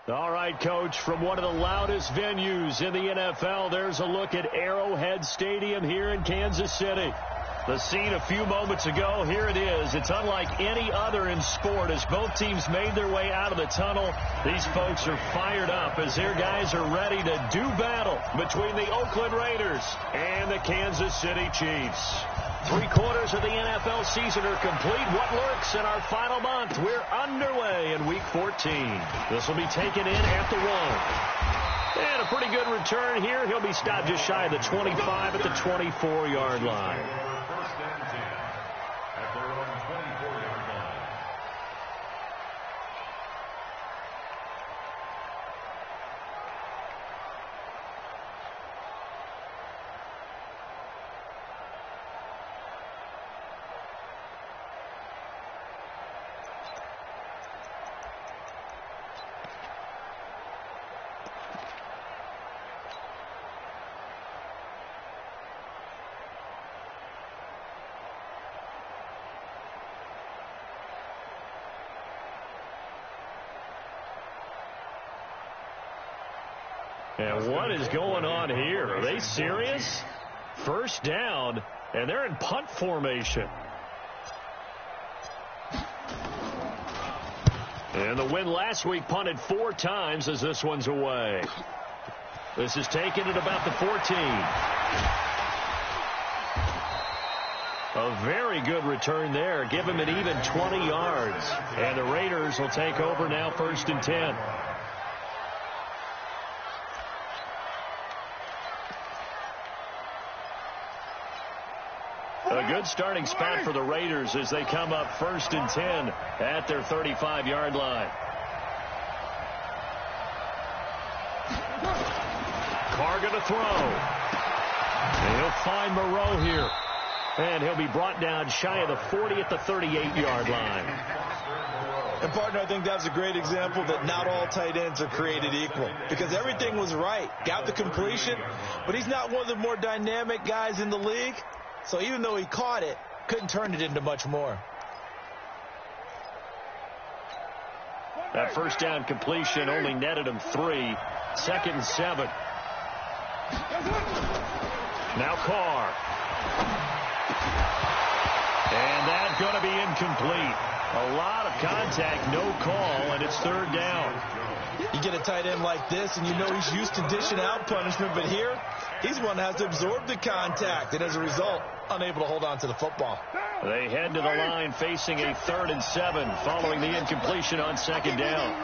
All right, Coach, from one of the loudest venues in the NFL, there's a look at Arrowhead Stadium here in Kansas City. The scene a few moments ago, here it is. It's unlike any other in sport as both teams made their way out of the tunnel. These folks are fired up as their guys are ready to do battle between the Oakland Raiders and the Kansas City Chiefs. 3/4 of the NFL season are complete. What lurks in our final month? We're underway in Week 14. This will be taken in at the 1. And a pretty good return here. He'll be stopped just shy of the 25 at the 24-yard line. And what is going on here? Are they serious? First down, and they're in punt formation. And the win last week punted 4 times as this one's away. This is taken at about the 14. A very good return there. Give him an even 20 yards. And the Raiders will take over now, 1st and 10. A good starting spot for the Raiders as they come up 1st and 10 at their 35-yard line. Carr going to throw. And he'll find Moreau here. And he'll be brought down shy of the 40 at the 38-yard line. And, partner, I think that's a great example that not all tight ends are created equal. Because everything was right. Got the completion, but he's not one of the more dynamic guys in the league. So even though he caught it, couldn't turn it into much more. That first down completion only netted him 3. 2nd and 7. Now Carr. And that's going to be incomplete. A lot of contact, no call, and it's 3rd down. You get a tight end like this, and you know he's used to dishing out punishment, but here, he's one that has to absorb the contact, and as a result, unable to hold on to the football. They head to the line facing a 3rd and 7 following the incompletion on 2nd down.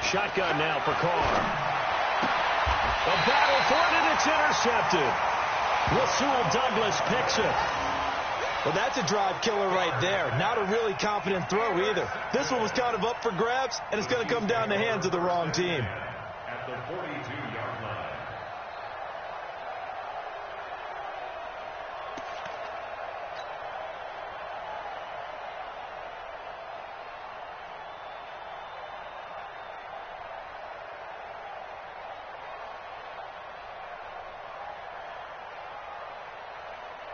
Shotgun now for Carr. A battle for it, and it's intercepted. Rasul Douglas picks it. Well, that's a drive killer right there. Not a really confident throw either. This one was kind of up for grabs, and it's going to come down the hands of the wrong team. At the 42-yard line.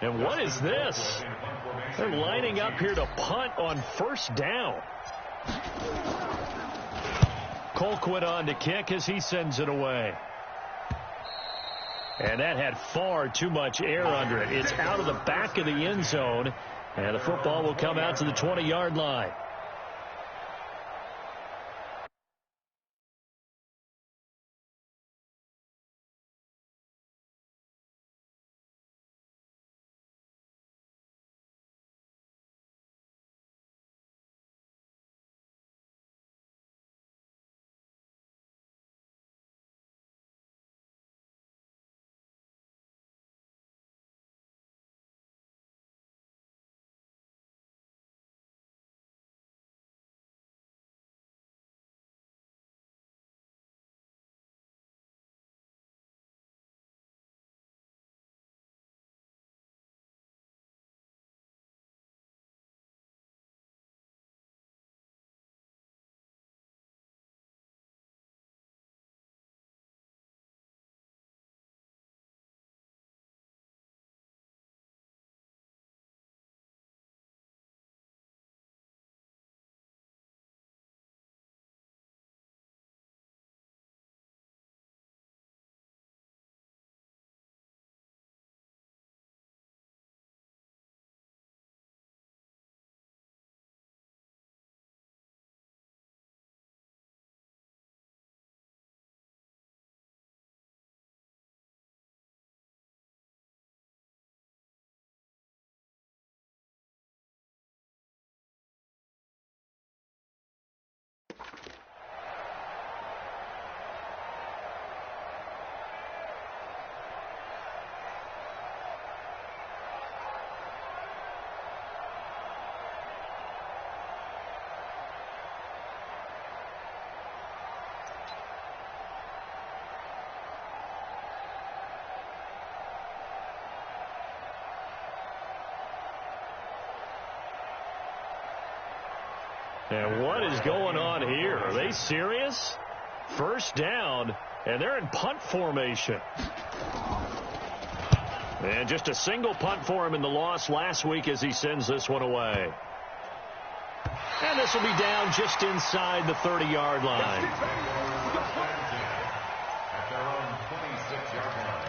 And what is this? They're lining up here to punt on 1st down. Colquitt on to kick as he sends it away. And that had far too much air under it. It's out of the back of the end zone, and the football will come out to the 20-yard line. And what is going on here? Are they serious? First down, and they're in punt formation. And just a single punt for him in the loss last week as he sends this one away. And this will be down just inside the 30-yard line. At their own 26-yard line.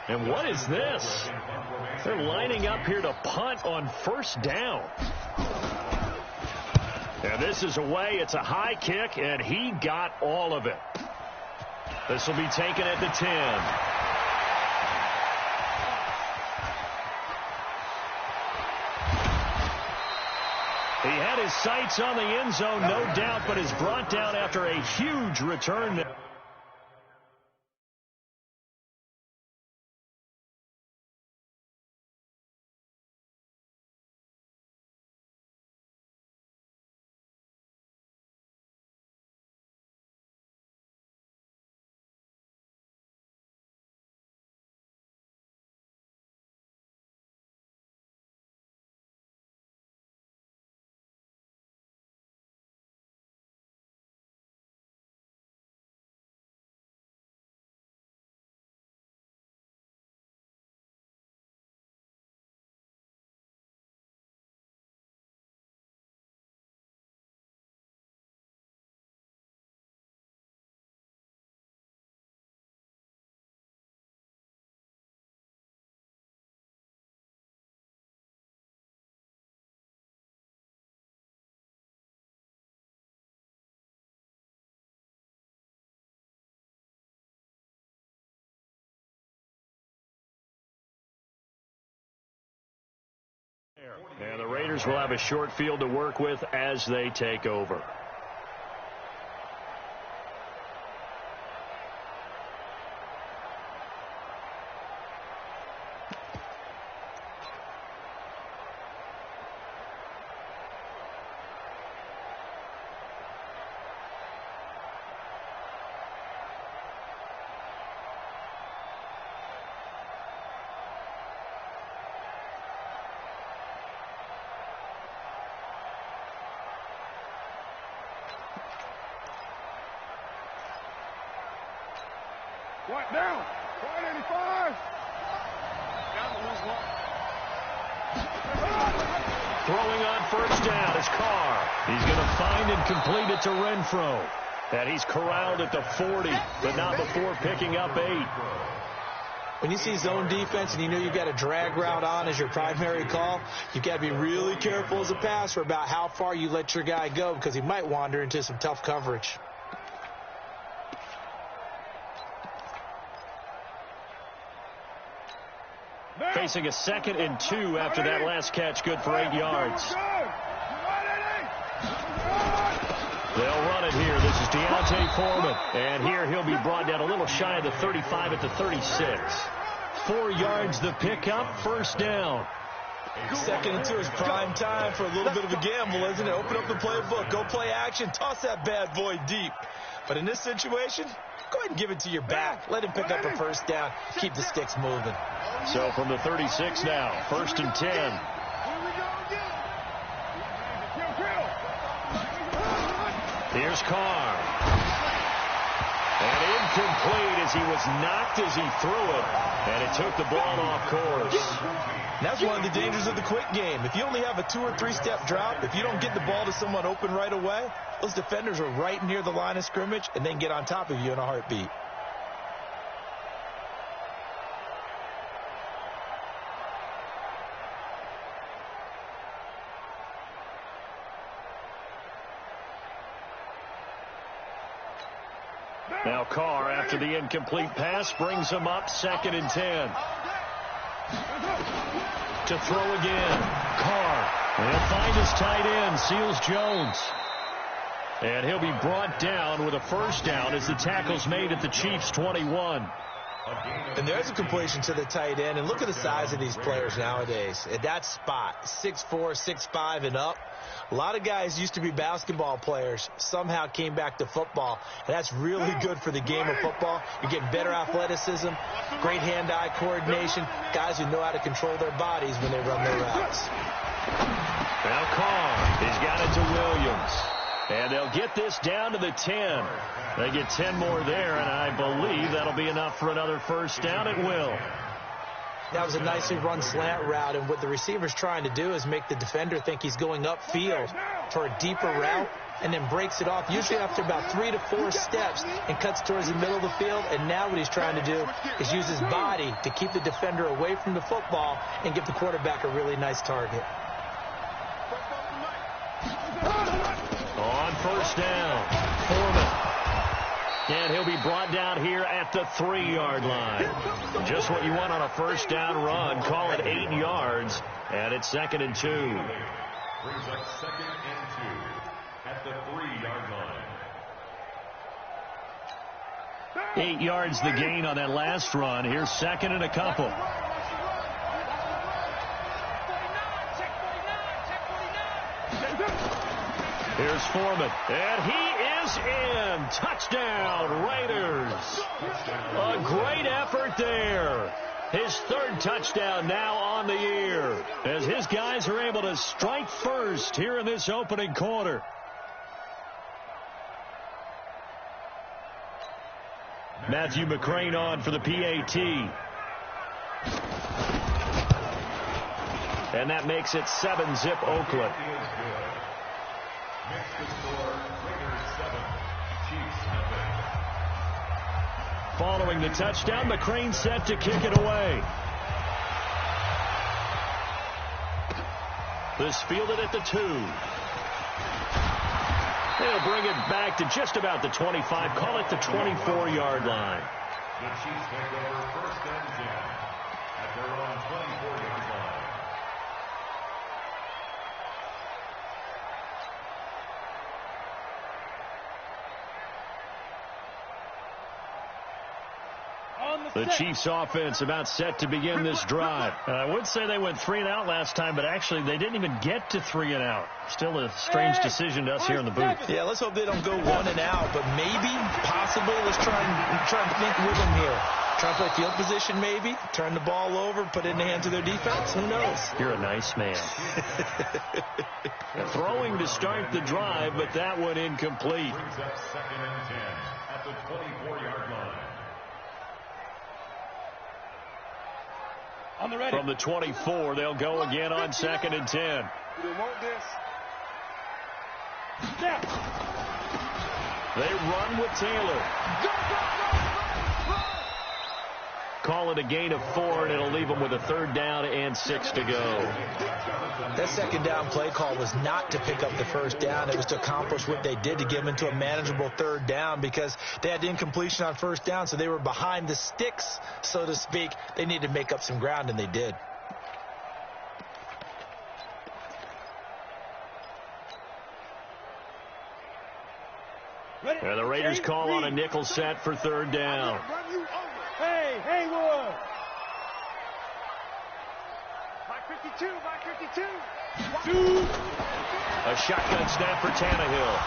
And what is this? They're lining up here to punt on first down. And this is away. It's a high kick, and he got all of it. This will be taken at the 10. He had his sights on the end zone, no doubt, but is brought down after a huge return. And the Raiders will have a short field to work with as they take over. What down? 185. Down to lose one. Throwing on first down is Carr. He's going to find and complete it to Renfro. And he's corralled at the 40, but not before picking up 8. When you see zone defense and you know you've got a drag route on as your primary call, you've got to be really careful as a passer about how far you let your guy go because he might wander into some tough coverage. Facing a 2nd and 2 after that last catch, good for 8 yards. They'll run it here. This is Deontay Foreman. And here he'll be brought down a little shy of the 35 at the 36. 4 yards the pickup, first down. 2nd and 2 is prime time for a little bit of a gamble, isn't it? Open up the playbook, go play action, toss that bad boy deep. But in this situation, go ahead and give it to your back. Let him pick up a first down. Keep the sticks moving. So from the 36 now, 1st and 10. Here's Carr. And incomplete as he was knocked as he threw it. And it took the ball off course. That's one of the dangers of the quick game. If you only have a 2- or 3-step drop, if you don't get the ball to someone open right away, those defenders are right near the line of scrimmage and then get on top of you in a heartbeat. Now Carr, after the incomplete pass, brings him up 2nd and 10. to throw again. Carr. He'll find his tight end, Seals Jones. And he'll be brought down with a first down as the tackle's made at the Chiefs' 21. And there's a completion to the tight end. And look at the size of these players nowadays. At that spot, 6'4", 6'5", and up. A lot of guys used to be basketball players, somehow came back to football. And that's really good for the game of football. You're getting better athleticism, great hand-eye coordination, guys who know how to control their bodies when they run their routes. Now Carr, he's got it to Williams. And they'll get this down to the 10. They get 10 more there, and I believe that'll be enough for another first down. It will. That was a nicely run slant route, and what the receiver's trying to do is make the defender think he's going upfield for a deeper route, and then breaks it off, usually after about 3 to 4 steps, and cuts towards the middle of the field. And now what he's trying to do is use his body to keep the defender away from the football and give the quarterback a really nice target. On first down, Foreman. And he'll be brought down here at the 3-yard line. Just what you want on a first down run. Call it 8 yards, and it's 2nd and 2. Brings up 2nd and 2 at the 3-yard line. 8 yards the gain on that last run. Here's 2nd and a couple. Here's Foreman, and he is in. Touchdown, Raiders. A great effort there. His 3rd touchdown now on the year, as his guys are able to strike first here in this opening quarter. Matthew McCrane on for the PAT. And that makes it 7-zip Oakland. Makes the score Raiders 7, Chiefs nothing. Following the touchdown, McCrane set to kick it away. This fielded at the 2. They'll bring it back to just about the 25, call it the 24-yard line. The Chiefs take over 1st and 10 at their own 24-yard line. The Chiefs offense about set to begin this drive. I would say they went 3 and out last time, but actually they didn't even get to 3 and out. Still a strange decision to us here in the booth. Yeah, let's hope they don't go 1 and out, but maybe, possibly, let's try and think with them here. Try and play field position maybe, turn the ball over, put it in the hands of their defense. Who knows? You're a nice man. Throwing to start the drive, but that one incomplete. Brings up 2nd and 10 at the 24-yard line. From the 24, they'll go again on 2nd and 10. We want this. They run with Taylor. Call it a gain of 4, and it'll leave them with a 3rd down and 6 to go. That 2nd down play call was not to pick up the 1st down. It was to accomplish what they did, to get them into a manageable 3rd down, because they had incompletion on 1st down, so they were behind the sticks, so to speak. They needed to make up some ground, and they did. And the Raiders call on a nickel set for 3rd down. Hey, Haywood. By 52, by 52. A shotgun snap for Tannehill.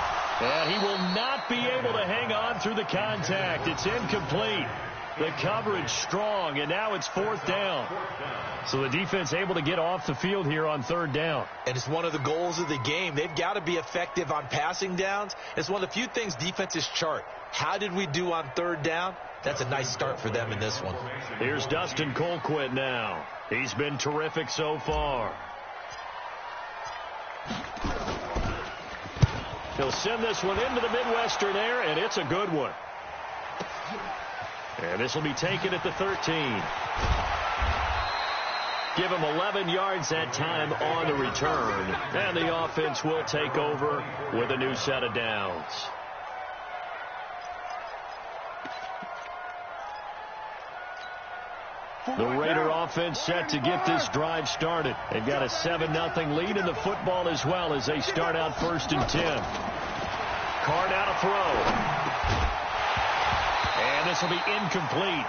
And he will not be able to hang on through the contact. It's incomplete. The coverage strong, and now it's 4th down. So the defense able to get off the field here on 3rd down. And it's one of the goals of the game. They've got to be effective on passing downs. It's one of the few things defenses chart. How did we do on 3rd down? That's a nice start for them in this one. Here's Dustin Colquitt now. He's been terrific so far. He'll send this one into the Midwestern air, and it's a good one. And this will be taken at the 13. Give him 11 yards that time on the return. And the offense will take over with a new set of downs. The Raider offense set to get this drive started. They've got a 7-0 lead in the football as well as they start out 1st and 10. Carr now to throw. And this will be incomplete.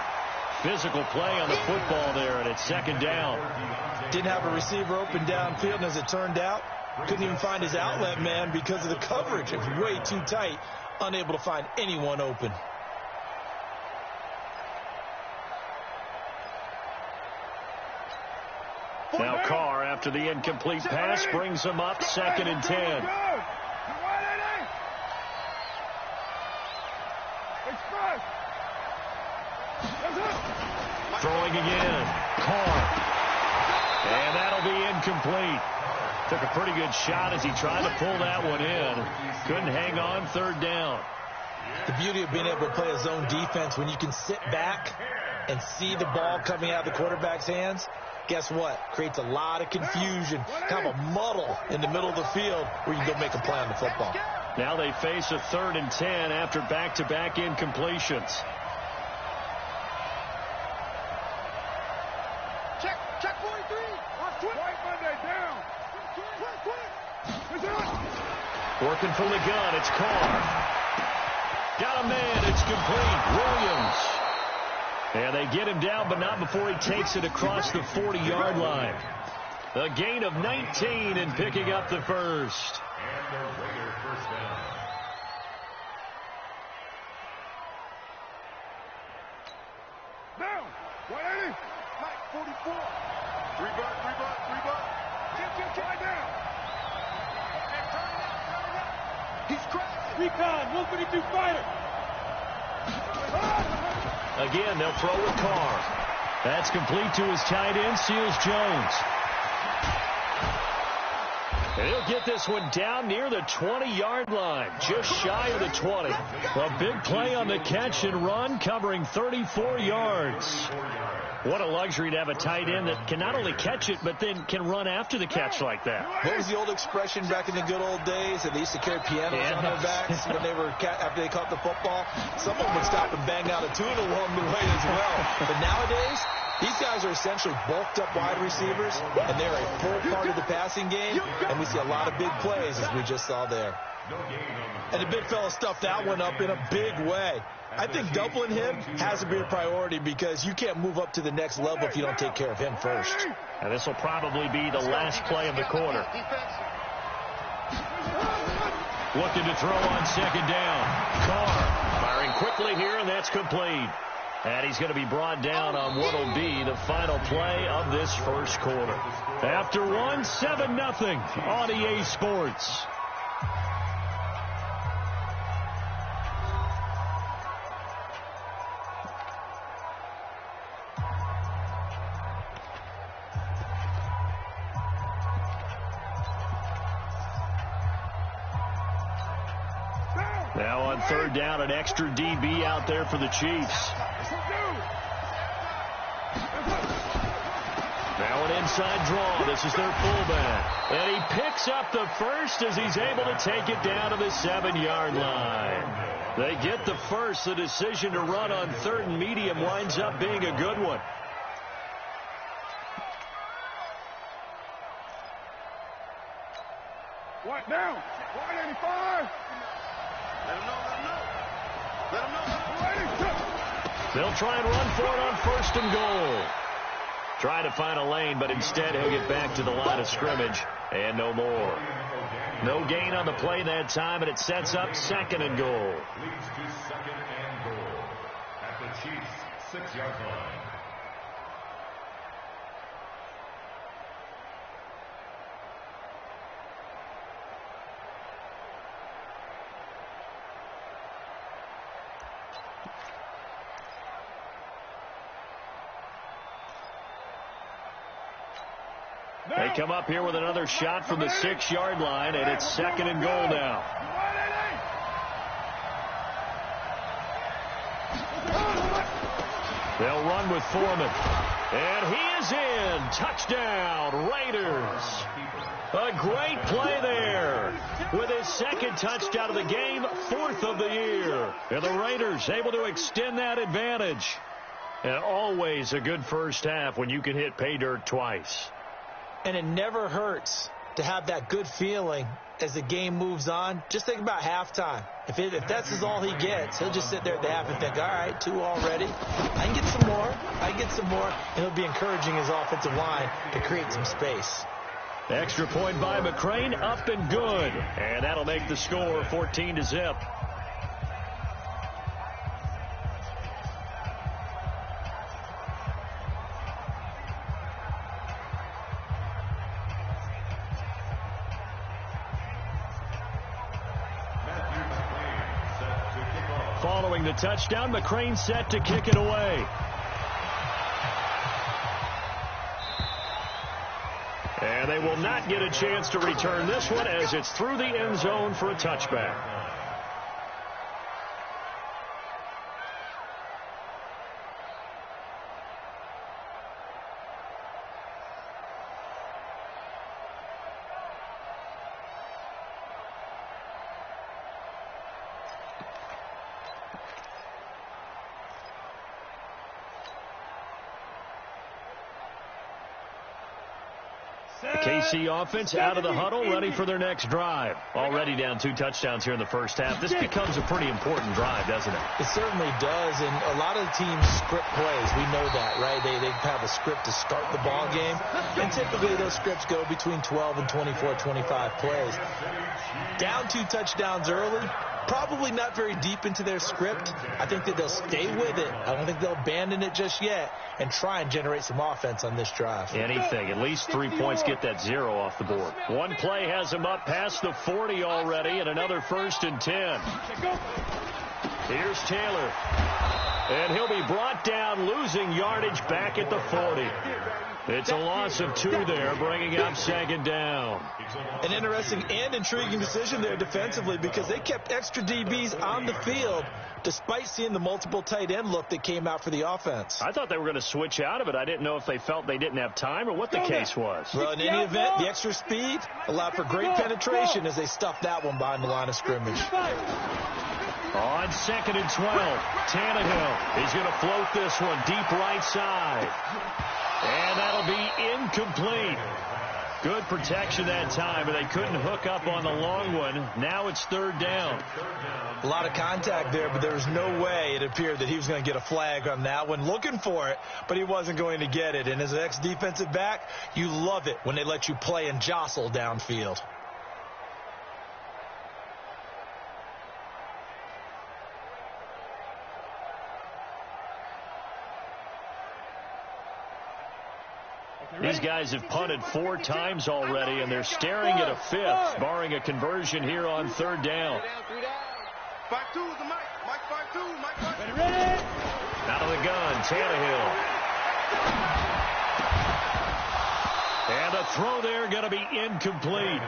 Physical play on the football there, and it's 2nd down. Didn't have a receiver open downfield, and as it turned out, couldn't even find his outlet man because of the coverage. It was way too tight, unable to find anyone open. Now Carr, after the incomplete pass, brings him up 2nd and 10. Throwing again. Carr. And that'll be incomplete. Took a pretty good shot as he tried to pull that one in. Couldn't hang on. 3rd down. The beauty of being able to play a zone defense when you can sit back and see the ball coming out of the quarterback's hands, guess what? Creates a lot of confusion, kind of a muddle in the middle of the field where you can go make a play on the football. Now they face a 3rd and 10 after back-to-back incompletions. Check 43. White Monday down. Working from the gun. It's Carr. Got a man. It's complete. Williams. And they get him down, but not before he takes it across the 40-yard line. A gain of 19 and picking up the first. And the Raider 1st down. Down. 180. Mike 44. Rebound. Try down. He's cracked. Recon. 152 fighter. Again, they'll throw with Carr. That's complete to his tight end, Seals Jones. And he'll get this one down near the 20-yard line, just shy of the 20. A big play on the catch and run, covering 34 yards. What a luxury to have a tight end that can not only catch it, but then can run after the catch like that. What was the old expression back in the good old days that they used to carry pianos on their backs when they were after they caught the football? Someone would stop and bang out a tune along the way as well. But nowadays, these guys are essentially bulked up wide receivers, and they're a full part of the passing game, and we see a lot of big plays as we just saw there. And the big fella stuffed that one up in a big way. I think doubling him has to be a priority because you can't move up to the next level if you don't take care of him first. And this will probably be the last play of the quarter. Looking to throw on 2nd down. Carr firing quickly here, and that's complete. And he's going to be brought down on what will be the final play of this first quarter. After one, 7-0 on EA Sports. Now on 3rd down, an extra DB out there for the Chiefs. Now an inside draw. This is their fullback. And he picks up the first as he's able to take it down to the 7-yard line. They get the first. The decision to run on 3rd and medium winds up being a good one. What down? 185. Let him know. They'll try and run for it on 1st and goal. Try to find a lane, but instead he'll get back to the line of scrimmage and no more. No gain on the play that time, and it sets up 2nd and goal. Leads to 2nd and goal at the Chiefs' 6-yard line. They come up here with another shot from the 6-yard line, and it's 2nd and goal now. They'll run with Foreman. And he is in. Touchdown, Raiders. A great play there. With his 2nd touchdown of the game, 4th of the year. And the Raiders able to extend that advantage. And always a good first half when you can hit pay dirt twice. And it never hurts to have that good feeling as the game moves on. Just think about halftime. If that's all he gets, he'll just sit there at the half and think, all right, 2 already. I can get some more. And he'll be encouraging his offensive line to create some space. Extra point by McCrane, up and good. And that'll make the score 14-0. Following the touchdown, McCrane set to kick it away. And they will not get a chance to return this one as it's through the end zone for a touchback. The KC offense out of the huddle, ready for their next drive. Already down 2 touchdowns here in the first half. This becomes a pretty important drive, doesn't it? It certainly does, and a lot of the teams script plays. We know that, right? They have a script to start the ball game, and typically those scripts go between 12 and 24, 25 plays. Down 2 touchdowns early, probably not very deep into their script. I think that they'll stay with it. I don't think they'll abandon it just yet and try and generate some offense on this drive. Anything. At least 3 points, get that 0 off the board. One play has him up past the 40 already, and another 1st and 10. Here's Taylor. And he'll be brought down, losing yardage back at the 40. It's a loss of 2 there, bringing up 2nd down. An interesting and intriguing decision there defensively because they kept extra DBs on the field despite seeing the multiple tight end look that came out for the offense. I thought they were going to switch out of it. I didn't know if they felt they didn't have time or what the case was. Well, in any event, the extra speed allowed for great penetration as they stuffed that one behind the line of scrimmage. On 2nd and 12, Tannehill. He's going to float this one deep right side. And that'll be incomplete. Good protection that time, but they couldn't hook up on the long one. Now it's 3rd down. A lot of contact there, but there was no way it appeared that he was going to get a flag on that one. Looking for it, but he wasn't going to get it. And as an ex-defensive back, you love it when they let you play and jostle downfield. These guys have punted 4 times already, and they're staring at a 5th, barring a conversion here on 3rd down. 5-2 is the mic. Mike 5-2. Mike 5-2. Ready? Out of the gun, Tannehill. And a throw there going to be incomplete.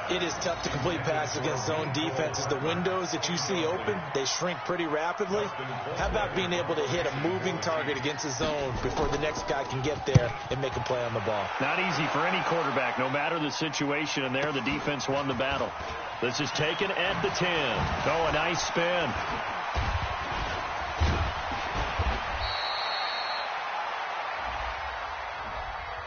It is tough to complete passes against zone defenses. The windows that you see open, they shrink pretty rapidly. How about being able to hit a moving target against a zone before the next guy can get there and make a play on the ball? Not easy for any quarterback, no matter the situation, and there the defense won the battle. This is taken at the 10. Oh, a nice spin.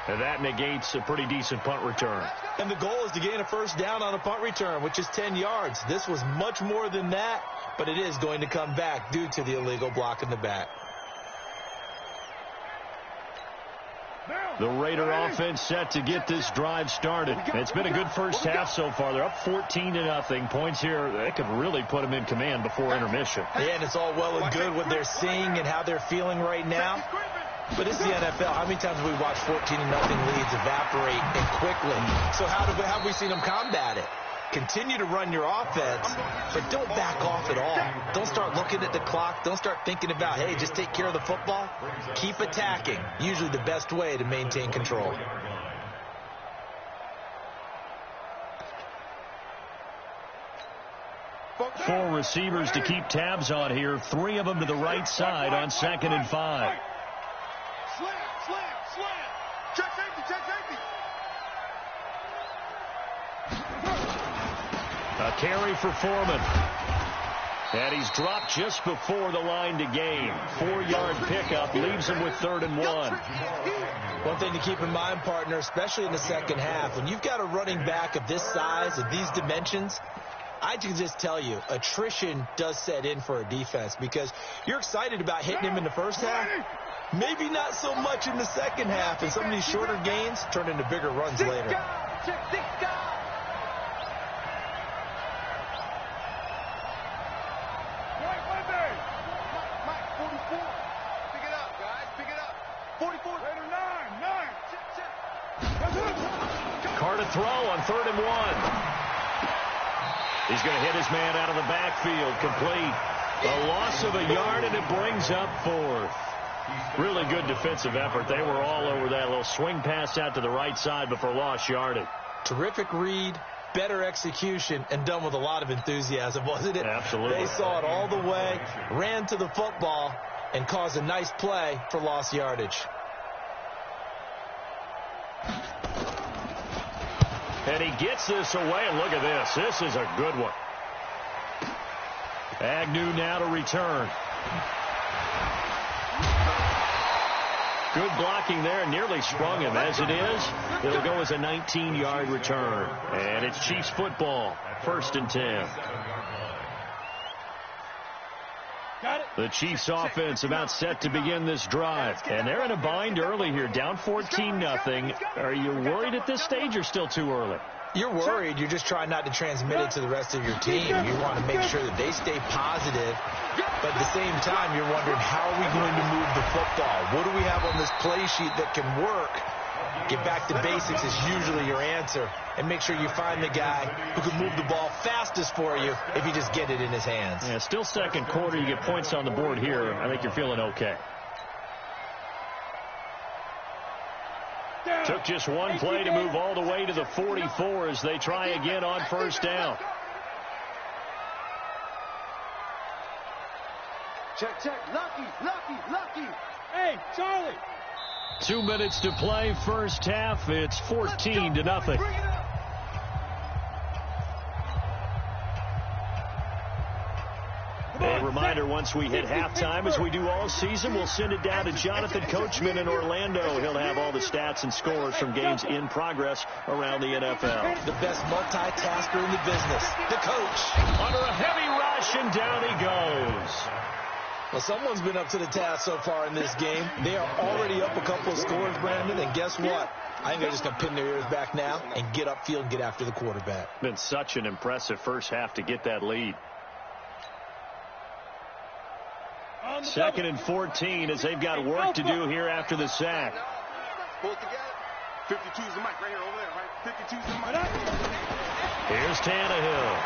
And that negates a pretty decent punt return. And the goal is to gain a 1st down on a punt return, which is 10 yards. This was much more than that, but it is going to come back due to the illegal block in the back. The Raider offense set to get this drive started. It's been a good first half so far. They're up 14-0. Points here, they could really put them in command before intermission. Yeah, and it's all well and good what they're seeing and how they're feeling right now. But it's the NFL. How many times have we watched 14-0 leads evaporate and quickly? So how have we seen them combat it? Continue to run your offense, but don't back off at all. Don't start looking at the clock. Don't start thinking about, hey, just take care of the football. Keep attacking. Usually the best way to maintain control. Four receivers to keep tabs on here. 3 of them to the right side on 2nd and 5. Slam. Check safety. A carry for Foreman. And he's dropped just before the line to gain. 4-yard pickup leaves him with 3rd and 1. One thing to keep in mind, partner, especially in the second half, when you've got a running back of this size, of these dimensions, I can just tell you, attrition does set in for a defense because you're excited about hitting him in the first half. Maybe not so much in the second half, and some of these shorter gains turn into bigger runs later. Carr to throw on 3rd and 1. He's going to hit his man out of the backfield. Complete. A loss of a yard, and it brings up 4th. Really good defensive effort. They were all over that little swing pass out to the right side before lost yardage. Terrific read, better execution, and done with a lot of enthusiasm, wasn't it? Absolutely. They saw it all the way, ran to the football, and caused a nice play for lost yardage. And he gets this away, and look at this. This is a good one. Agnew now to return. Good blocking there, nearly sprung him. As it is, it'll go as a 19-yard return. And it's Chiefs football, 1st and 10. The Chiefs offense about set to begin this drive. And they're in a bind early here, down 14-0. Are you worried at this stage or still too early? You're worried. You're just trying not to transmit it to the rest of your team. You want to make sure that they stay positive. But at the same time, you're wondering, how are we going to move the football? What do we have on this play sheet that can work? Get back to basics is usually your answer. And make sure you find the guy who can move the ball fastest for you if you just get it in his hands. Yeah, still second quarter. You get points on the board here. I think you're feeling okay. Took just one play to move all the way to the 44 as they try again on 1st down. Check. Lucky. Hey, Charlie. 2 minutes to play, first half. It's 14-0. A reminder, once we hit halftime, as we do all season, we'll send it down to Jonathan Coachman in Orlando. He'll have all the stats and scores from games in progress around the NFL. The best multitasker in the business, the coach. Under a heavy rush, and down he goes. Well, someone's been up to the task so far in this game. They are already up a couple of scores, Brandon, and guess what? I think they're just going to pin their ears back now and get upfield and get after the quarterback. Been such an impressive first half to get that lead. 2nd and 14 as they've got work to do here after the sack. Pull it together. 52's the mic right here over there, right? 52's the mic. Here's Tannehill.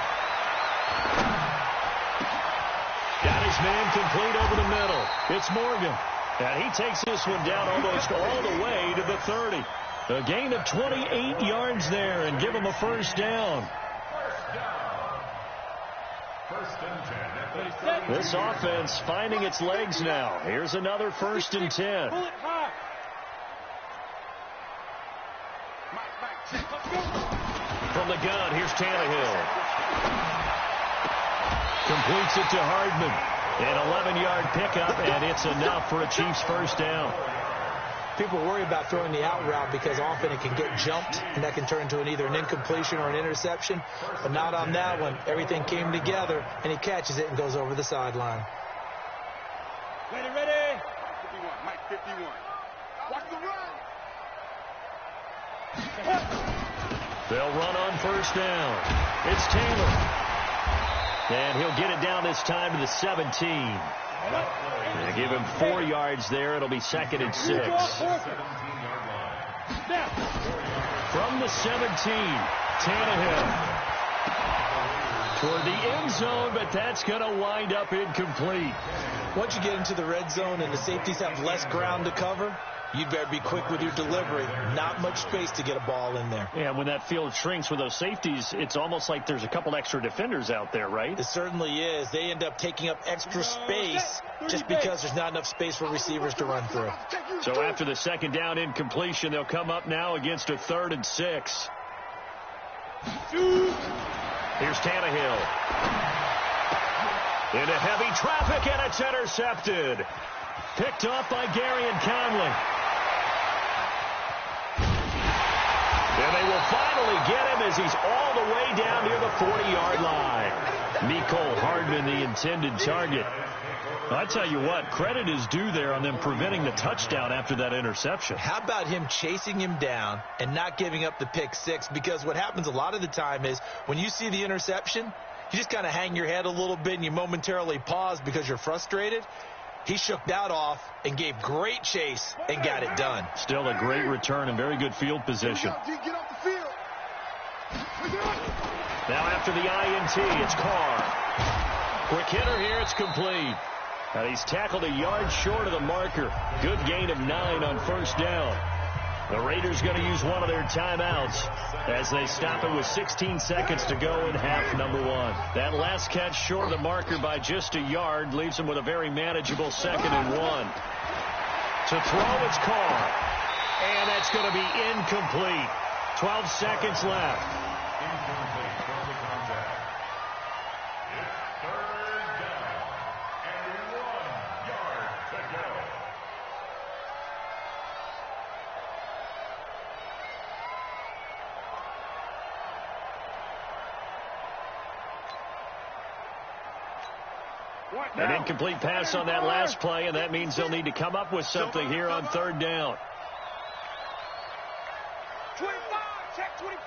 Got his man complete over the middle. It's Morgan. And he takes this one down almost all the way to the 30. A gain of 28 yards there and give him a 1st down. This offense finding its legs now. Here's another 1st and 10. From the gun, here's Tannehill. Completes it to Hardman. An 11-yard pickup, and it's enough for a Chiefs 1st down. People worry about throwing the out route because often it can get jumped, and that can turn into either an incompletion or an interception. But not on that one. Everything came together, and he catches it and goes over the sideline. Ready. 51, Mike 51. Watch the run. They'll run on 1st down. It's Taylor. And he'll get it down this time to the 17. They give him 4 yards there. It'll be 2nd and 6. From the 17, Tannehill toward the end zone, but that's going to wind up incomplete. Once you get into the red zone and the safeties have less ground to cover, you'd better be quick with your delivery. Not much space to get a ball in there. Yeah, when that field shrinks with those safeties, it's almost like there's a couple extra defenders out there, right? It certainly is. They end up taking up extra space just because there's not enough space for receivers to run through. So after the 2nd down incompletion, they'll come up now against a 3rd and 6. Here's Tannehill. Into heavy traffic, and it's intercepted. Picked off by Garyon Conley. And they will finally get him as he's all the way down near the 40-yard line. Mecole Hardman, the intended target. I tell you what, credit is due there on them preventing the touchdown after that interception. How about him chasing him down and not giving up the pick six? Because what happens a lot of the time is when you see the interception, you just kind of hang your head a little bit and you momentarily pause because you're frustrated. He shook that off and gave great chase and got it done. Still a great return and very good field position. Get off the field. Now after the INT, it's Carr. Quick hitter here, it's complete. And he's tackled a yard short of the marker. Good gain of 9 on first down. The Raiders going to use one of their timeouts as they stop it with 16 seconds to go in half number 1. That last catch short of the marker by just a yard leaves them with a very manageable 2nd and 1. To throw, it's Carr. And that's going to be incomplete. 12 seconds left. Incomplete from the contact. It's 3rd down and 1 yard to go. An incomplete pass on that last play, and that means they'll need to come up with something here on 3rd down. 25, check 25.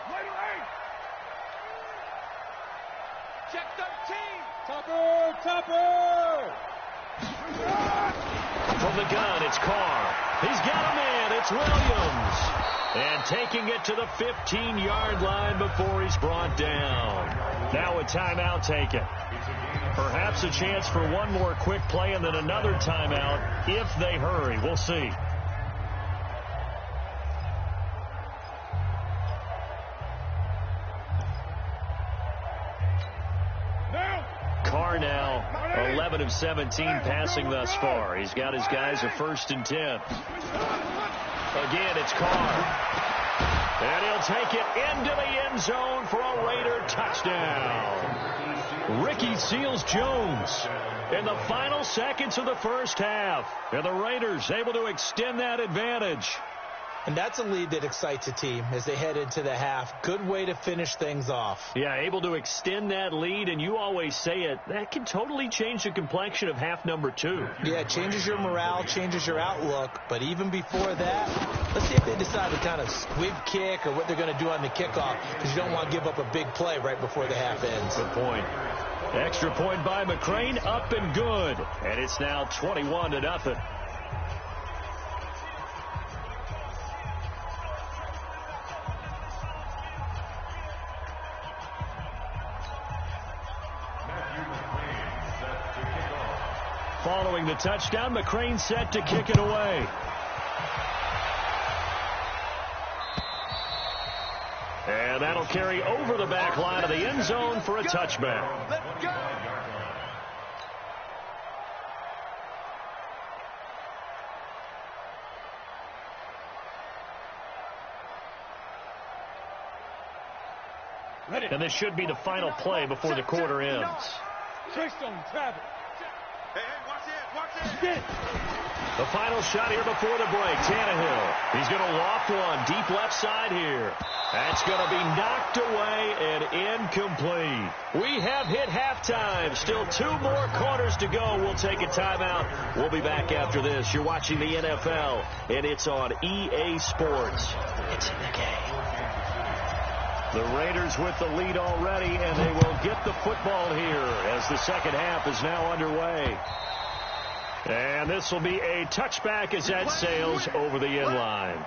Later 8. Check 13. Topper. From the gun, it's Carr. He's got a man. It's Williams. And taking it to the 15-yard line before he's brought down. Now a timeout taken. Perhaps a chance for one more quick play and then another timeout if they hurry. We'll see. Carr now 11 of 17 passing thus far. He's got his guys a 1st and 10. Again, it's Carr. And he'll take it into the end zone for a Raider touchdown. Ricky Seals-Jones in the final seconds of the first half. And the Raiders able to extend that advantage. And that's a lead that excites a team as they head into the half. Good way to finish things off. Yeah, able to extend that lead, and you always say it, that can totally change the complexion of half number 2. Yeah, it changes your morale, changes your outlook. But even before that, let's see if they decide to kind of squib kick or what they're going to do on the kickoff, because you don't want to give up a big play right before the half ends. Good point. Extra point by McCrane, up and good. And it's now 21-0. Following the touchdown, McCrane set to kick it away. And that'll carry over the back line of the end zone for a touchback. Let's go. And this should be the final play before the quarter ends. Keystone, Travis. Hey, watch it. The final shot here before the break. Tannehill. He's going to loft one deep left side here. That's going to be knocked away and incomplete. We have hit halftime. Still 2 more quarters to go. We'll take a timeout. We'll be back after this. You're watching the NFL, and it's on EA Sports. It's in the game. The Raiders with the lead already, and they will get the football here as the second half is now underway. And this will be a touchback as that sails over the end line.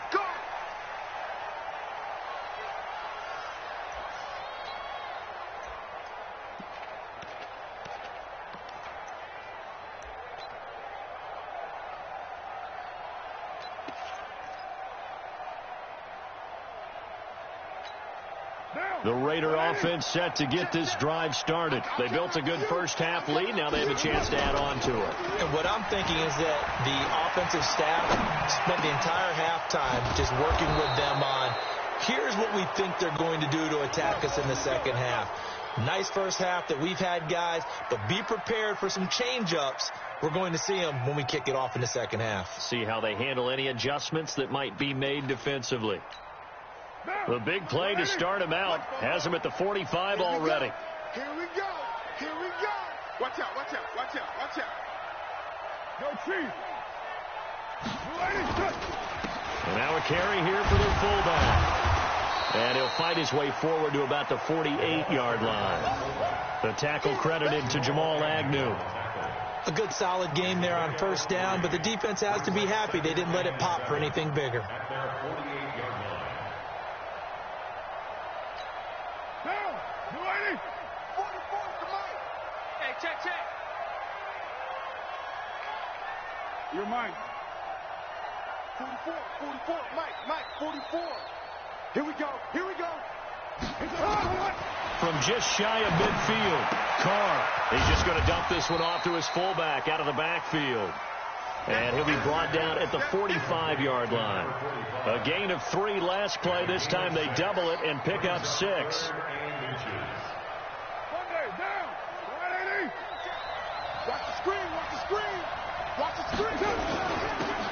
The Raider offense set to get this drive started. They built a good first half lead. Now they have a chance to add on to it. And what I'm thinking is that the offensive staff spent the entire halftime just working with them on, here's what we think they're going to do to attack us in the second half. Nice first half that we've had, guys, but be prepared for some change-ups. We're going to see them when we kick it off in the second half. See how they handle any adjustments that might be made defensively. The big play to start him out has him at the 45 already. Here we go. Here we go. Watch out, watch out, watch out, watch out. No Chief. And now a carry here for their fullback. And he'll fight his way forward to about the 48-yard line. The tackle credited to Jamal Agnew. A good solid game there on first down, but the defense has to be happy they didn't let it pop for anything bigger. Hey, check. You're Mike. 44, Mike, 44. Here we go. From just shy of midfield, Carr, he's just going to dump this one off to his fullback out of the backfield. And he'll be brought down at the 45-yard line. A gain of 3 last play. This time they double it and pick up 6.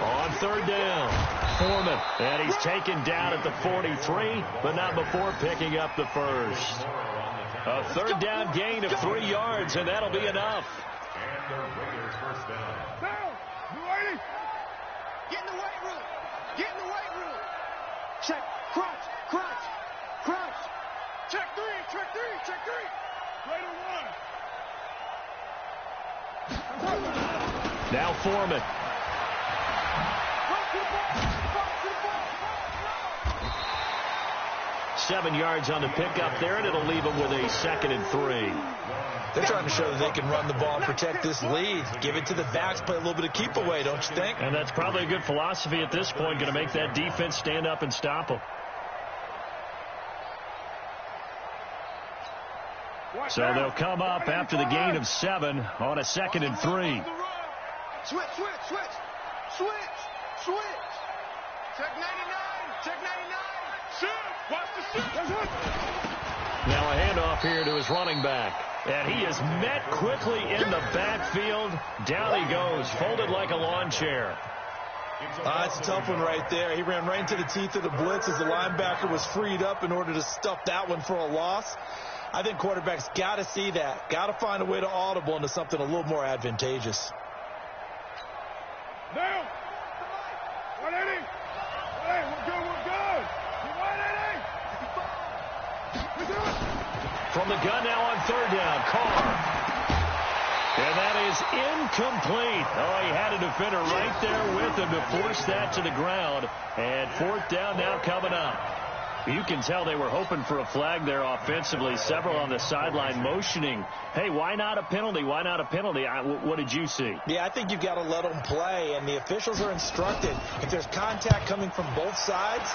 On third down, Foreman, and he's taken down at the 43, but not before picking up the first. A third down gain of 3 yards, and that'll be enough. And the Raiders first down. Get in the weight room. Check, crunch. Check three. Now Foreman. 7 yards on the pickup there, and it'll leave them with a 2nd and 3. They're trying to show that they can run the ball and protect this lead. Give it to the backs, play a little bit of keep away, don't you think? And that's probably a good philosophy at this point, going to make that defense stand up and stop them. So they'll come up after the gain of 7 on a 2nd and 3. Switch. Check 99. Shoot. Watch the shoot. Now a handoff here to his running back. And he is met quickly in the backfield. Down he goes, folded like a lawn chair. That's a tough one right there. He ran right into the teeth of the blitz as the linebacker was freed up in order to stuff that one for a loss. I think quarterbacks got to see that. Got to find a way to audible into something a little more advantageous. Down. 180. Hey, we're good. 180. From the gun now on third down, Carr. And that is incomplete. Oh, he had a defender right there with him to force that to the ground. And 4th down now coming up. You can tell they were hoping for a flag there offensively. Several on the sideline motioning, hey, why not a penalty? Why not a penalty? What did you see? Yeah, I think you've got to let them play, and the officials are instructed. If there's contact coming from both sides,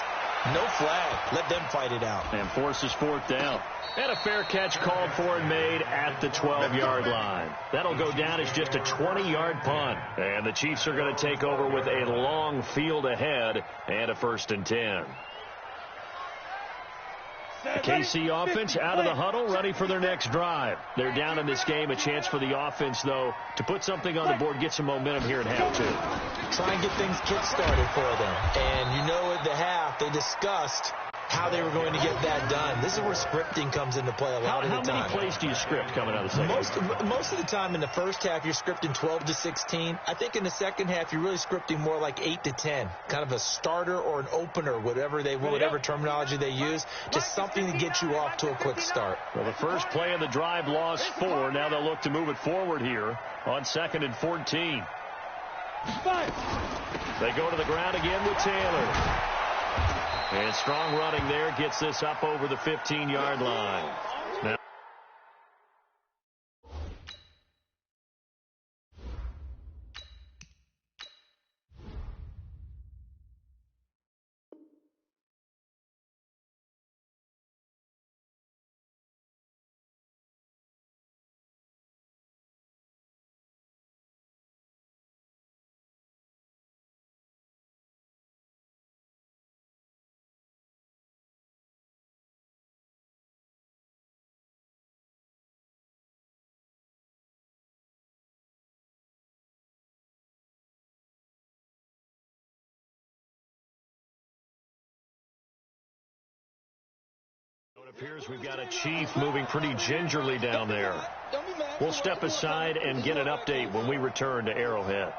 no flag. Let them fight it out. And forces 4th down. And a fair catch called for and made at the 12-yard line. That'll go down as just a 20-yard punt. And the Chiefs are going to take over with a long field ahead and a 1st and 10. The KC offense out of the huddle, ready for their next drive. They're down in this game. A chance for the offense, though, to put something on the board, get some momentum here in half 2. Try and get things kick-started for them. And you know at the half, they discussed how they were going to get that done. This is where scripting comes into play a lot of the time. How many plays do you script coming out of the second? Most of the time in the first half, you're scripting 12 to 16. I think in the second half, you're really scripting more like 8 to 10. Kind of a starter or an opener, whatever terminology they use. Just something to get you off to a quick start. Well, the first play of the drive lost 4. Now they'll look to move it forward here on 2nd and 14. They go to the ground again with Taylor. And strong running there gets this up over the 15-yard line. Appears we've got a Chief moving pretty gingerly down there. We'll step aside and get an update when we return to Arrowhead.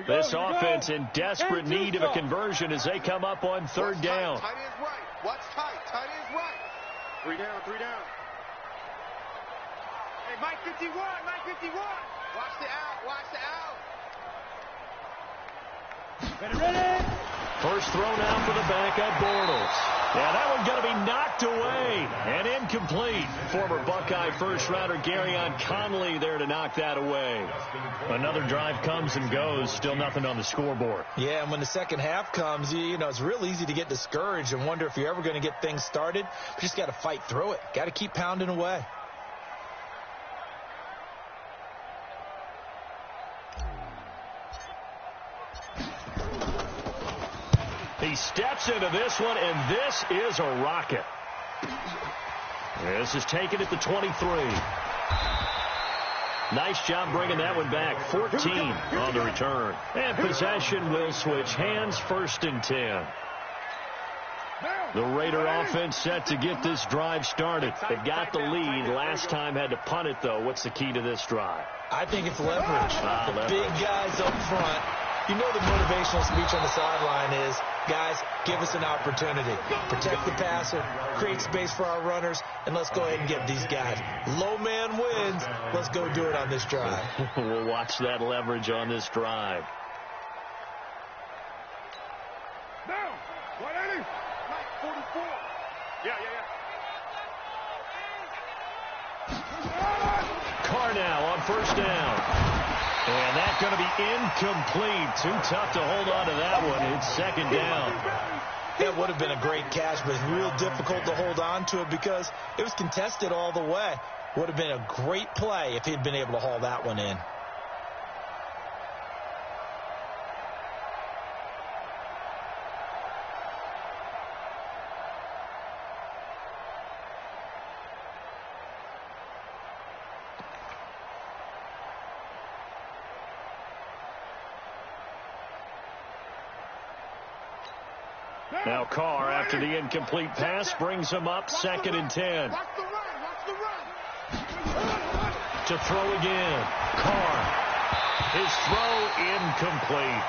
This offense in desperate need of a conversion as they come up on third down. Tight end's right. Watch tight. Tight end's right. 3 down, 3 down. Hey, Mike 51, Mike 51. Watch the out, watch the out. Ready. First throw now for the backup, Bortles. Yeah, that one's going to be knocked away and incomplete. Former Buckeye first-rounder Garyon Conley there to knock that away. Another drive comes and goes, still nothing on the scoreboard. Yeah, and when the second half comes, you know, it's real easy to get discouraged and wonder if you're ever going to get things started. But you just got to fight through it. Got to keep pounding away. He steps into this one, and this is a rocket. This is taken at the 23. Nice job bringing that one back. 14 on the return. And possession will switch hands, 1st and 10. The Raider offense set to get this drive started. They got the lead. Last time had to punt it, though. What's the key to this drive? I think it's leverage. The leverage. big guys up front. You know the motivational speech on the sideline is, guys, give us an opportunity. Protect the passer, create space for our runners, and let's go ahead and get these guys. Low man wins. Let's go do it on this drive. We'll watch that leverage on this drive. Down. 180. Mike 44. Yeah. Carr now on 1st down. And that's going to be incomplete. Too tough to hold on to that one. It's 2nd down. That would have been a great catch, but it's real difficult to hold on to it because it was contested all the way. Would have been a great play if he'd been able to haul that one in. Now Carr, after the incomplete pass, brings him up 2nd and 10. Watch the run. To throw again. Carr. His throw incomplete.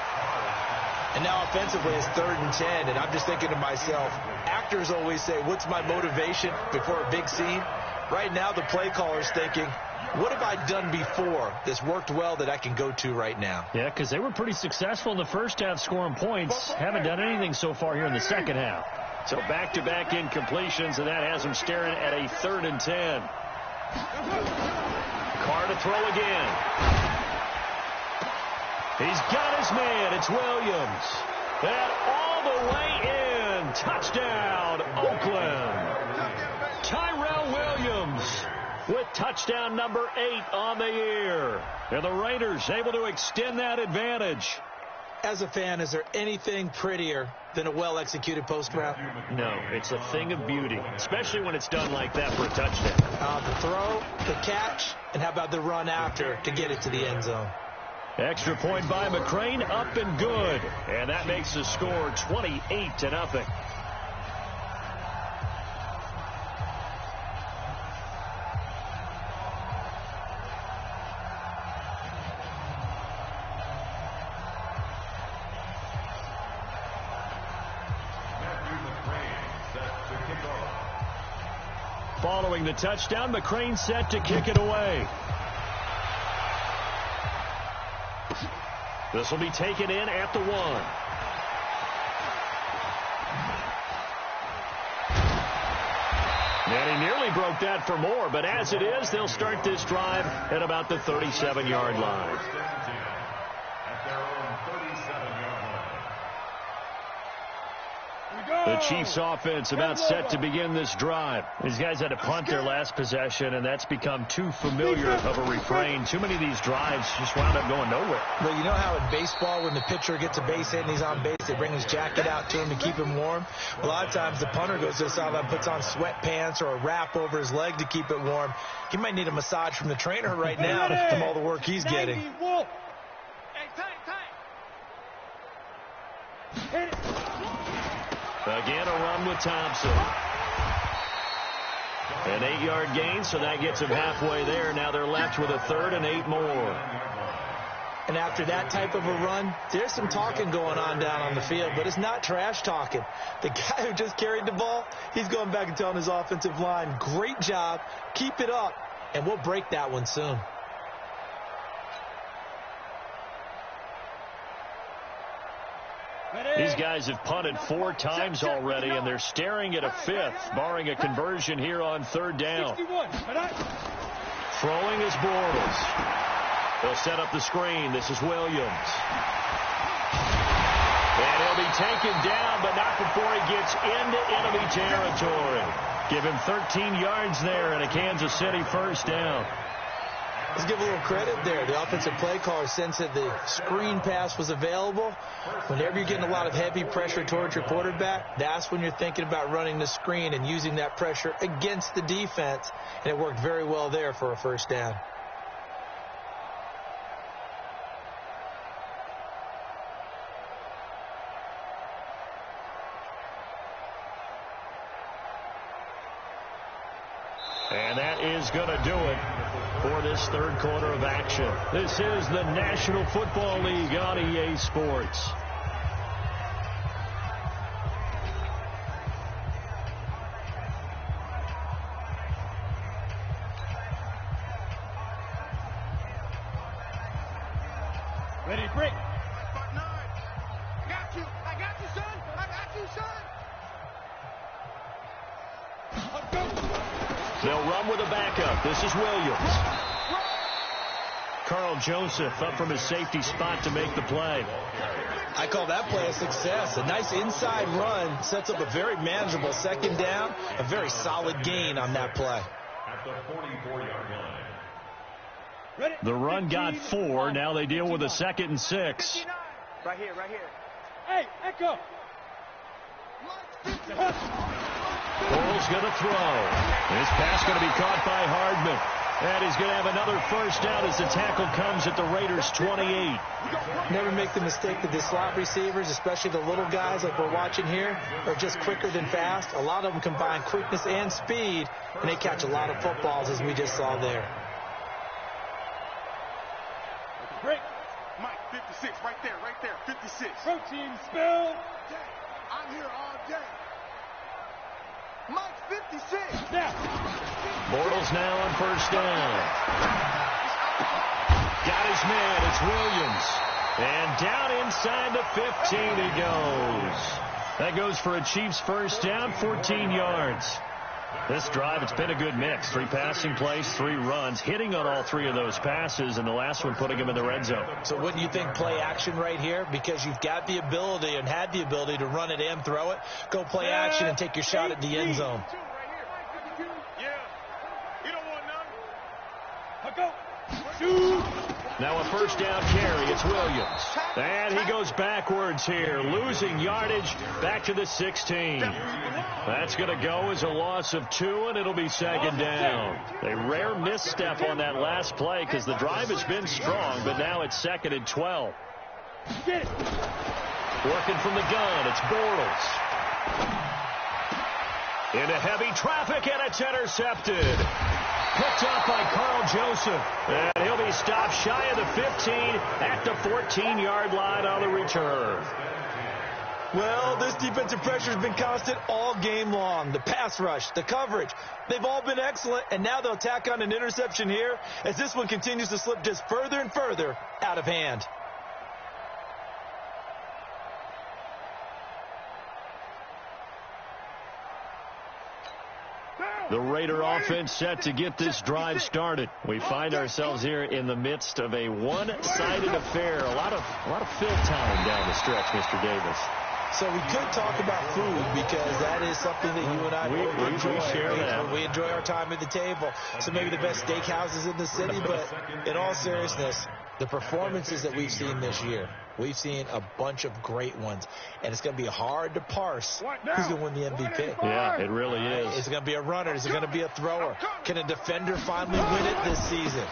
And now offensively it's 3rd and 10, and I'm just thinking to myself, actors always say, what's my motivation before a big scene? Right now the play caller's thinking, what have I done before that's worked well that I can go to right now? Yeah, because they were pretty successful in the first half scoring points. Haven't done anything so far here in the second half. So back-to-back incompletions, and that has them staring at a 3rd and 10. Carr to throw again. He's got his man. It's Williams. And all the way in. Touchdown, Oakland. Tyrell Williams with touchdown number 8 on the year. And the Raiders able to extend that advantage. As a fan, is there anything prettier than a well-executed post route? No, it's a thing of beauty, especially when it's done like that for a touchdown. The throw, the catch, and how about the run after to get it to the end zone? Extra point by McCrane, up and good. And that makes the score 28-0. Following the touchdown, McCrane set to kick it away. This will be taken in at the 1. And he nearly broke that for more, but as it is, they'll start this drive at about the 37-yard line. The Chiefs offense about set to begin this drive. These guys had to punt their last possession, and that's become too familiar of a refrain. Too many of these drives just wound up going nowhere. Well, you know how in baseball, when the pitcher gets a base hit and he's on base, they bring his jacket out to him to keep him warm? A lot of times the punter goes to the sideline, puts on sweatpants or a wrap over his leg to keep it warm. He might need a massage from the trainer right now from all the work he's getting. Again, a run with Thompson. An 8-yard gain, so that gets him halfway there. Now they're left with a 3rd and 8 more. And after that type of a run, there's some talking going on down on the field, but it's not trash talking. The guy who just carried the ball, he's going back and telling his offensive line, great job, keep it up, and we'll break that one soon. These guys have punted 4 times already, and they're staring at a 5th, barring a conversion here on 3rd down. Throwing is Bortles. They'll set up the screen. This is Williams. And he'll be taken down, but not before he gets into enemy territory. Give him 13 yards there and a Kansas City 1st down. Let's give a little credit there. The offensive play caller sensed that the screen pass was available. Whenever you're getting a lot of heavy pressure towards your quarterback, that's when you're thinking about running the screen and using that pressure against the defense. And it worked very well there for a 1st down. And that is going to do it for this 3rd quarter of action. This is the National Football League on EA Sports. Ready, break. 5-9. I got you, son. I got you, son. They'll run with a backup. This is Williams. Carl Joseph up from his safety spot to make the play. I call that play a success. A nice inside run sets up a very manageable 2nd down. A very solid gain on that play. At the 44-yard line. The run got 4. Now they deal with a 2nd and 6. Right here. Hey, Echo. Bortles going to throw. This pass going to be caught by Hardman. And he's going to have another 1st down as the tackle comes at the Raiders' 28. Never make the mistake that the slot receivers, especially the little guys like we're watching here, are just quicker than fast. A lot of them combine quickness and speed, and they catch a lot of footballs, as we just saw there. Break. Mike, 56, right there, 56. Protein spill. I'm here all day. Mike, 56. Now. Bortles now on 1st down. Got his man. It's Williams. And down inside the 15 he goes. That goes for a Chiefs 1st down, 14 yards. This drive, it's been a good mix. 3 passing plays, 3 runs, hitting on all 3 of those passes, and the last one putting him in the red zone. So wouldn't you think play action right here? Because you've got the ability and had the ability to run it and throw it. Go play action and take your shot at the end zone. Now a 1st down carry. It's Williams. And he goes backwards here, losing yardage back to the 16. That's going to go as a loss of 2, and it'll be 2nd down. A rare misstep on that last play because the drive has been strong, but now it's 2nd and 12. Working from the gun, it's Bortles. Into heavy traffic, and it's intercepted. Picked up by Carl Joseph. And he'll be stopped shy of the 15 at the 14-yard line on the return. Well, this defensive pressure has been constant all game long. The pass rush, the coverage, they've all been excellent, and now they'll tack on an interception here as this one continues to slip just further and further out of hand. The Raider offense set to get this drive started. We find ourselves here in the midst of a one-sided affair. A lot of fill time down the stretch, Mr. Davis. So we could talk about food because that is something that you and I enjoy. Share that. We enjoy our time at the table. So maybe the best steakhouses in the city, but in all seriousness, the performances that we've seen this year, we've seen a bunch of great ones, and it's going to be hard to parse who's going to win the MVP. Yeah, it really is. Is it going to be a runner? Is it going to be a thrower? Can a defender finally win it this season?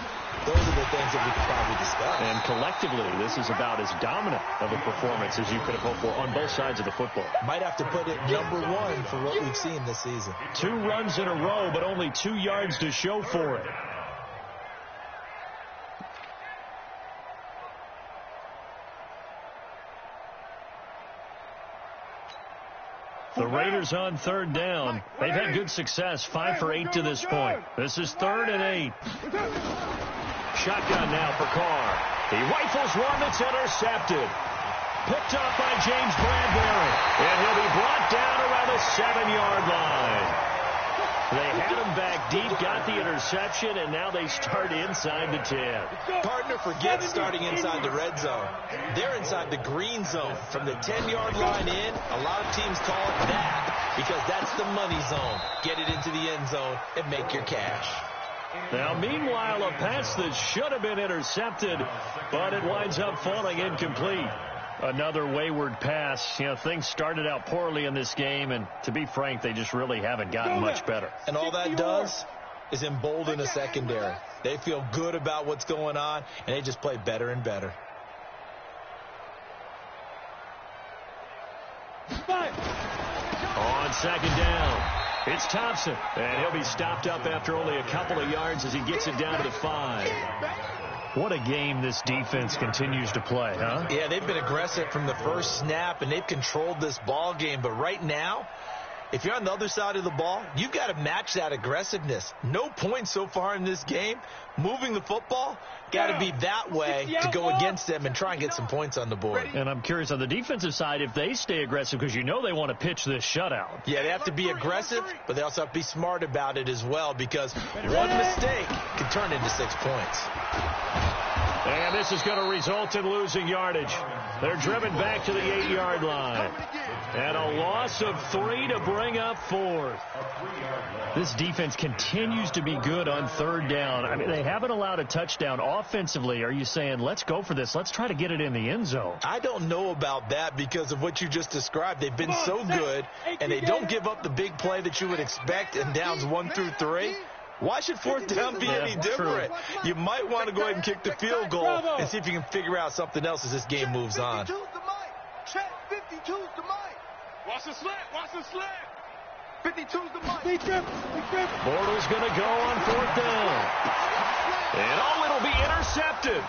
Those are the things that we could probably discuss. And collectively, this is about as dominant of a performance as you could have hoped for on both sides of the football. Might have to put it number one for what we've seen this season. 2 runs in a row, but only 2 yards to show for it. The Raiders on 3rd down. They've had good success, 5 for 8 to this point. This is 3rd and 8. Shotgun now for Carr. He rifles one that's intercepted. Picked up by James Bradbury. And he'll be brought down around the 7-yard line. They had him back deep, got the interception, and now they start inside the 10. Partner forgets starting inside the red zone. They're inside the green zone. From the 10-yard line in, a lot of teams call it that because that's the money zone. Get it into the end zone and make your cash. Now, meanwhile, a pass that should have been intercepted, but it winds up falling incomplete. Another wayward pass. You know, things started out poorly in this game, and to be frank, they just really haven't gotten much better. And all that does is embolden a secondary. They feel good about what's going on, and they just play better and better. On 2nd down, it's Thompson, and he'll be stopped up after only a couple of yards as he gets it down to the 5. What a game this defense continues to play, huh? Yeah, they've been aggressive from the first snap, and they've controlled this ball game. But right now, if you're on the other side of the ball, you've got to match that aggressiveness. No points so far in this game. Moving the football, got to be that way to go against them and try and get some points on the board. And I'm curious on the defensive side if they stay aggressive because you know they want to pitch this shutout. Yeah, they have to be aggressive, but they also have to be smart about it as well because one mistake can turn into 6 points. And this is going to result in losing yardage. They're driven back to the 8-yard line. And a loss of 3 to bring up 4th. This defense continues to be good on 3rd down. I mean, they haven't allowed a touchdown offensively. Are you saying, let's go for this? Let's try to get it in the end zone. I don't know about that because of what you just described. They've been so good, and they don't give up the big play that you would expect in downs 1 through 3. Why should 4th down be any different? True. You might want to go ahead and kick the field goal and see if you can figure out something else as this game moves on. 52's the mic. Check 52's the mic. Watch the slant. Watch the slant. 52's the mic. Bortles going to go on 4th down. And it'll be intercepted.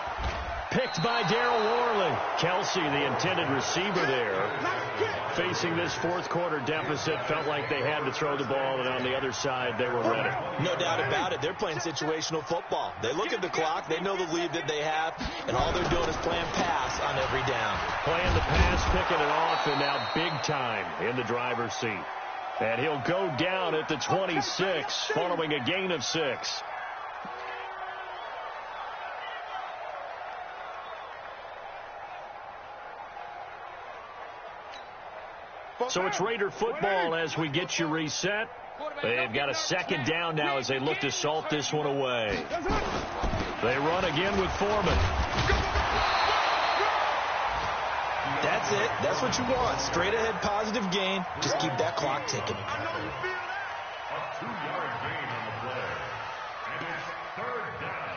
Picked by Darryl Worley. Kelsey, the intended receiver there, facing this 4th quarter deficit, felt like they had to throw the ball, and on the other side, they were ready. No doubt about it. They're playing situational football. They look at the clock. They know the lead that they have, and all they're doing is playing pass on every down. Playing the pass, picking it off, and now big time in the driver's seat. And he'll go down at the 26 following a gain of 6. So it's Raider football as we get you reset. They've got a 2nd down now as they look to salt this one away. They run again with Foreman. That's it. That's what you want. Straight ahead positive gain. Just keep that clock ticking. A 2-yard gain on the play. And it's 3rd down.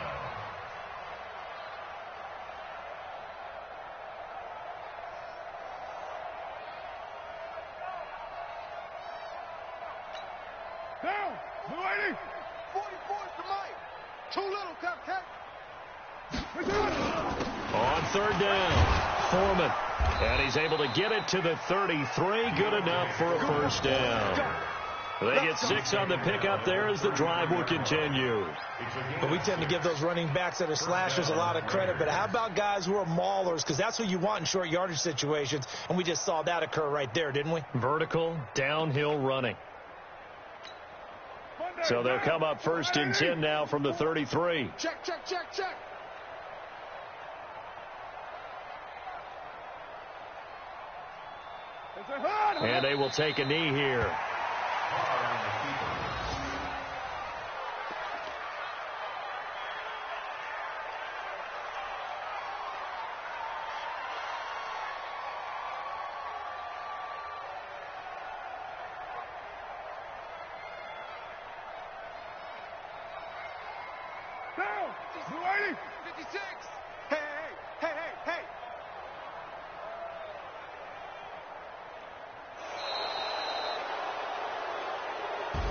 Down. 280. 44's the mic. Too little, Cap. On 3rd down, Foreman. And he's able to get it to the 33. Good enough for a 1st down. They get 6 on the pickup there as the drive will continue. But we tend to give those running backs that are slashers a lot of credit. But how about guys who are maulers? Because that's what you want in short yardage situations. And we just saw that occur right there, didn't we? Vertical, downhill running. So they'll come up 1st and 10 now from the 33. Check. And they will take a knee here. Down! 280! 56! Hey, hey, hey, hey, hey!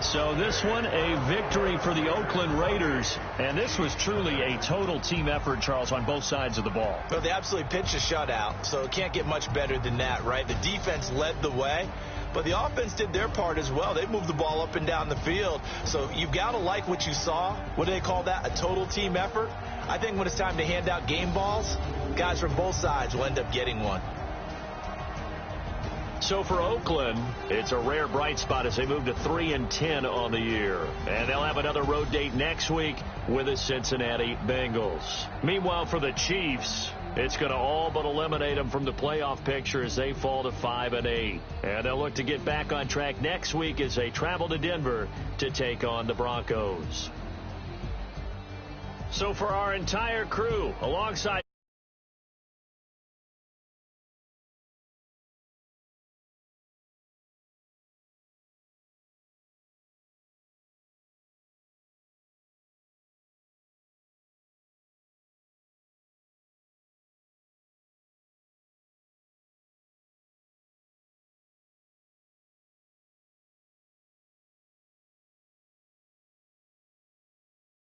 So this one, a victory for the Oakland Raiders. And this was truly a total team effort, Charles, on both sides of the ball. Well, they absolutely pitched a shutout, so it can't get much better than that, right? The defense led the way, but the offense did their part as well. They moved the ball up and down the field. So you've got to like what you saw. What do they call that? A total team effort? I think when it's time to hand out game balls, guys from both sides will end up getting one. So for Oakland, it's a rare bright spot as they move to 3-10 on the year. And they'll have another road date next week with the Cincinnati Bengals. Meanwhile, for the Chiefs, it's going to all but eliminate them from the playoff picture as they fall to 5-8. And they'll look to get back on track next week as they travel to Denver to take on the Broncos. So for our entire crew, alongside